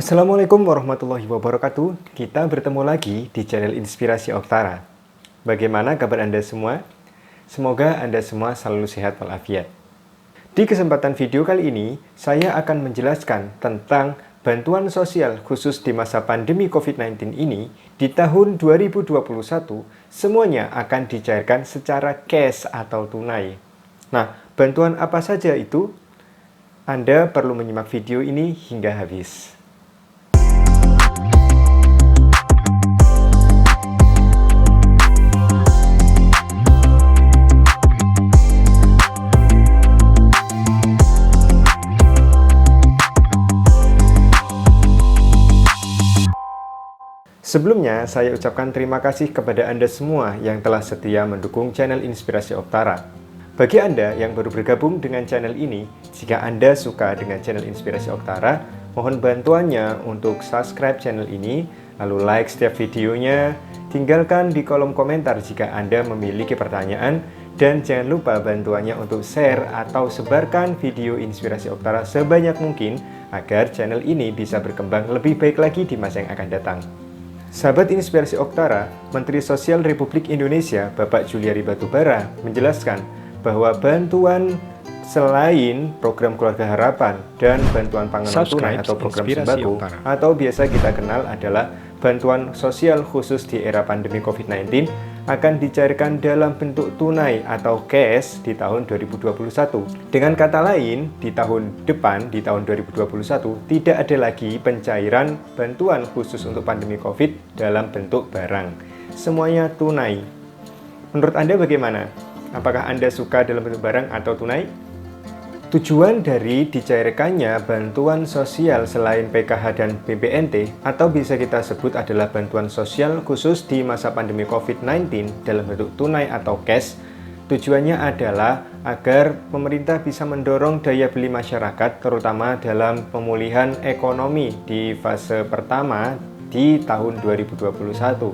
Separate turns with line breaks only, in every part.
Assalamualaikum warahmatullahi wabarakatuh. Kita bertemu lagi di channel Inspirasi Oktara. Bagaimana kabar Anda semua? Semoga Anda semua selalu sehat walafiat. Di kesempatan video kali ini, saya akan menjelaskan tentang bantuan sosial khusus di masa pandemi COVID-19 ini di tahun 2021 semuanya akan dicairkan secara cash atau tunai. Nah, bantuan apa saja itu? Anda perlu menyimak video ini hingga habis. Sebelumnya, saya ucapkan terima kasih kepada Anda semua yang telah setia mendukung channel Inspirasi Oktara. Bagi Anda yang baru bergabung dengan channel ini, jika Anda suka dengan channel Inspirasi Oktara, mohon bantuannya untuk subscribe channel ini, lalu like setiap videonya, tinggalkan di kolom komentar jika Anda memiliki pertanyaan, dan jangan lupa bantuannya untuk share atau sebarkan video Inspirasi Oktara sebanyak mungkin agar channel ini bisa berkembang lebih baik lagi di masa yang akan datang. Sahabat Inspirasi Oktara, Menteri Sosial Republik Indonesia, Bapak Juliari Batubara, menjelaskan bahwa bantuan selain program Keluarga Harapan dan bantuan pangan tunai atau program sembako, atau biasa kita kenal adalah bantuan sosial khusus di era pandemi COVID-19, akan dicairkan dalam bentuk tunai atau cash di tahun 2021. Dengan kata lain, di tahun depan, di tahun 2021, tidak ada lagi pencairan bantuan khusus untuk pandemi COVID dalam bentuk barang. Semuanya tunai. Menurut Anda bagaimana? Apakah Anda suka dalam bentuk barang atau tunai? Tujuan dari dicairkannya bantuan sosial selain PKH dan BPNT atau bisa kita sebut adalah bantuan sosial khusus di masa pandemi COVID-19 dalam bentuk tunai atau cash, tujuannya adalah agar pemerintah bisa mendorong daya beli masyarakat terutama dalam pemulihan ekonomi di fase pertama di tahun 2021.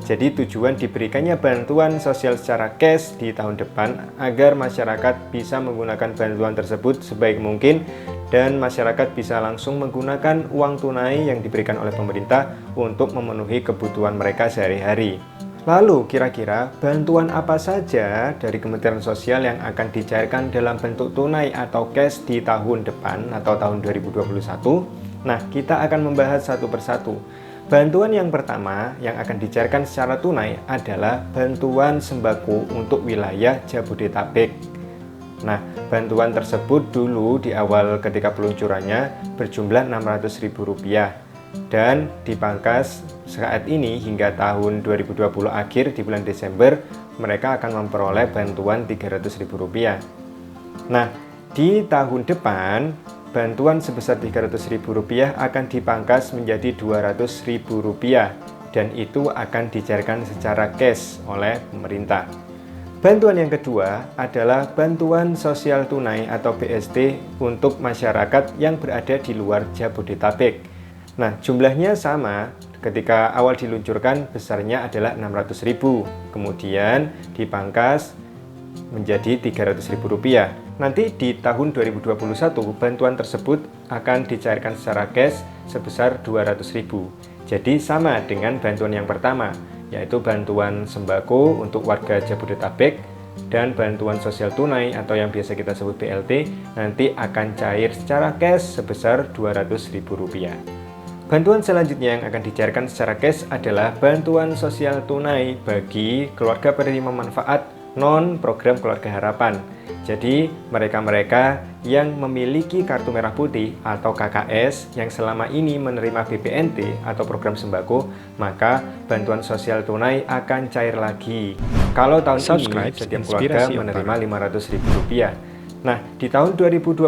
Jadi tujuan diberikannya bantuan sosial secara cash di tahun depan agar masyarakat bisa menggunakan bantuan tersebut sebaik mungkin dan masyarakat bisa langsung menggunakan uang tunai yang diberikan oleh pemerintah untuk memenuhi kebutuhan mereka sehari-hari. Lalu kira-kira bantuan apa saja dari Kementerian Sosial yang akan dicairkan dalam bentuk tunai atau cash di tahun depan atau tahun 2021? Nah, kita akan membahas satu persatu. Bantuan yang pertama yang akan dicairkan secara tunai adalah bantuan sembako untuk wilayah Jabodetabek. Nah, bantuan tersebut dulu di awal ketika peluncurannya berjumlah Rp600.000 dan dipangkas saat ini hingga tahun 2020 akhir di bulan Desember mereka akan memperoleh bantuan Rp300.000. Nah, di tahun depan bantuan sebesar Rp300.000 akan dipangkas menjadi Rp200.000 dan itu akan dicairkan secara cash oleh pemerintah. Bantuan yang kedua adalah bantuan sosial tunai atau BST untuk masyarakat yang berada di luar Jabodetabek. Nah, jumlahnya sama, ketika awal diluncurkan besarnya adalah Rp600.000, kemudian dipangkas menjadi Rp300.000. Nanti di tahun 2021 bantuan tersebut akan dicairkan secara cash sebesar Rp200.000. Jadi sama dengan bantuan yang pertama, yaitu bantuan sembako untuk warga Jabodetabek dan bantuan sosial tunai atau yang biasa kita sebut BLT nanti akan cair secara cash sebesar Rp200.000. Bantuan selanjutnya yang akan dicairkan secara cash adalah bantuan sosial tunai bagi keluarga penerima manfaat non-program Keluarga Harapan. Jadi, mereka-mereka yang memiliki kartu merah putih atau KKS yang selama ini menerima BPNT atau program sembako, maka bantuan sosial tunai akan cair lagi. Kalau tahun ini setiap keluarga menerima Rp500.000. Nah, di tahun 2021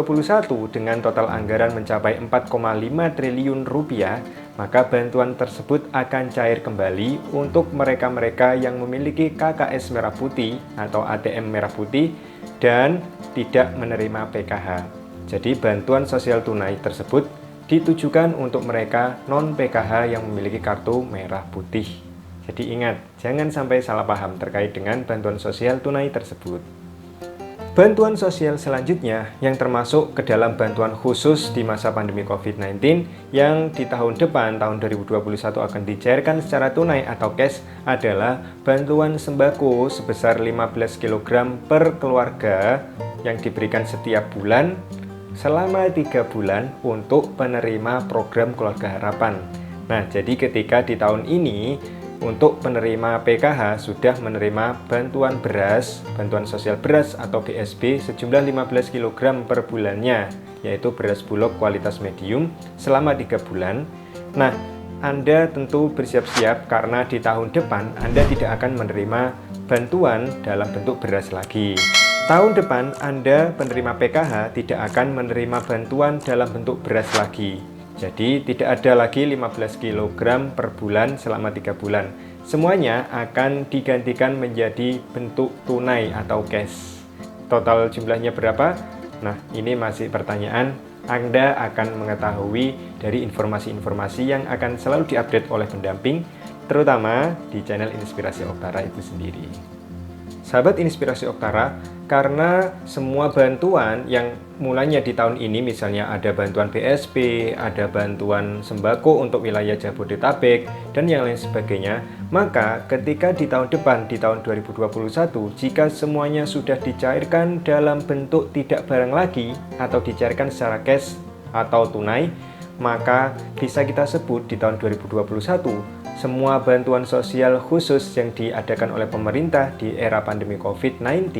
dengan total anggaran mencapai Rp4,5 triliun, maka bantuan tersebut akan cair kembali untuk mereka-mereka yang memiliki KKS merah putih atau ATM merah putih dan tidak menerima PKH. Jadi bantuan sosial tunai tersebut ditujukan untuk mereka non-PKH yang memiliki kartu merah putih. Jadi ingat, jangan sampai salah paham terkait dengan bantuan sosial tunai tersebut. Bantuan sosial selanjutnya yang termasuk ke dalam bantuan khusus di masa pandemi COVID-19 yang di tahun depan, tahun 2021 akan dicairkan secara tunai atau cash adalah bantuan sembako sebesar 15 kg per keluarga yang diberikan setiap bulan selama 3 bulan untuk penerima program Keluarga Harapan. Nah, jadi ketika di tahun ini untuk penerima PKH sudah menerima bantuan beras, bantuan sosial beras atau BSB sejumlah 15 kg per bulannya, yaitu beras bulog kualitas medium selama 3 bulan. Nah, Anda tentu bersiap-siap karena di tahun depan Anda tidak akan menerima bantuan dalam bentuk beras lagi. Tahun depan Anda penerima PKH tidak akan menerima bantuan dalam bentuk beras lagi. Jadi tidak ada lagi 15 kg per bulan selama 3 bulan. Semuanya akan digantikan menjadi bentuk tunai atau cash. Total jumlahnya berapa? Nah, ini masih pertanyaan. Anda akan mengetahui dari informasi-informasi yang akan selalu diupdate oleh pendamping, terutama di channel Inspirasi Oktara itu sendiri. Sahabat Inspirasi Oktara, karena semua bantuan yang mulanya di tahun ini, misalnya ada bantuan BSB, ada bantuan sembako untuk wilayah Jabodetabek, dan yang lain sebagainya, maka ketika di tahun depan, di tahun 2021, jika semuanya sudah dicairkan dalam bentuk tidak barang lagi, atau dicairkan secara cash atau tunai, maka bisa kita sebut di tahun 2021, semua bantuan sosial khusus yang diadakan oleh pemerintah di era pandemi COVID-19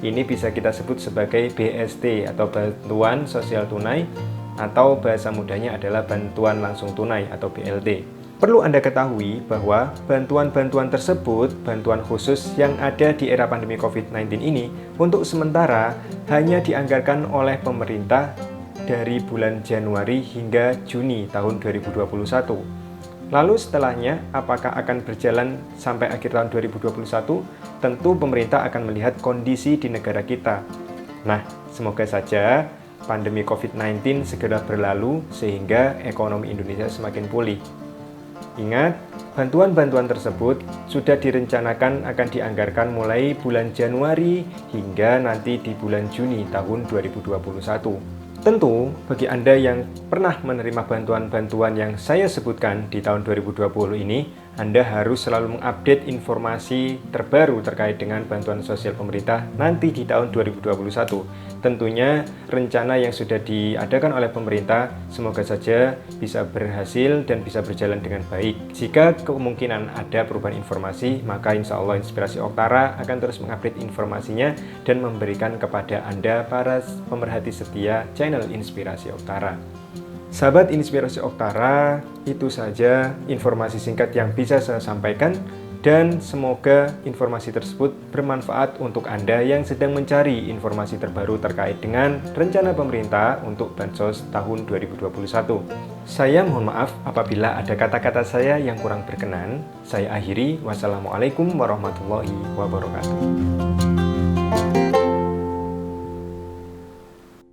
ini bisa kita sebut sebagai BST atau bantuan sosial tunai, atau bahasa mudahnya adalah bantuan langsung tunai atau BLT. Perlu Anda ketahui bahwa bantuan-bantuan tersebut, bantuan khusus yang ada di era pandemi COVID-19 ini untuk sementara hanya dianggarkan oleh pemerintah dari bulan Januari hingga Juni tahun 2021. Lalu setelahnya, apakah akan berjalan sampai akhir tahun 2021? Tentu pemerintah akan melihat kondisi di negara kita. Nah, semoga saja pandemi COVID-19 segera berlalu sehingga ekonomi Indonesia semakin pulih. Ingat, bantuan-bantuan tersebut sudah direncanakan akan dianggarkan mulai bulan Januari hingga nanti di bulan Juni tahun 2021. Tentu, bagi Anda yang pernah menerima bantuan-bantuan yang saya sebutkan di tahun 2020 ini, Anda harus selalu mengupdate informasi terbaru terkait dengan bantuan sosial pemerintah nanti di tahun 2021. Tentunya, rencana yang sudah diadakan oleh pemerintah semoga saja bisa berhasil dan bisa berjalan dengan baik. Jika kemungkinan ada perubahan informasi, maka insya Allah Inspirasi Oktara akan terus mengupdate informasinya dan memberikan kepada Anda para pemerhati setia channel Inspirasi Oktara. Sahabat Inspirasi Oktara, itu saja informasi singkat yang bisa saya sampaikan, dan semoga informasi tersebut bermanfaat untuk Anda yang sedang mencari informasi terbaru terkait dengan rencana pemerintah untuk Bansos tahun 2021. Saya mohon maaf apabila ada kata-kata saya yang kurang berkenan. Saya akhiri. Wassalamualaikum warahmatullahi wabarakatuh.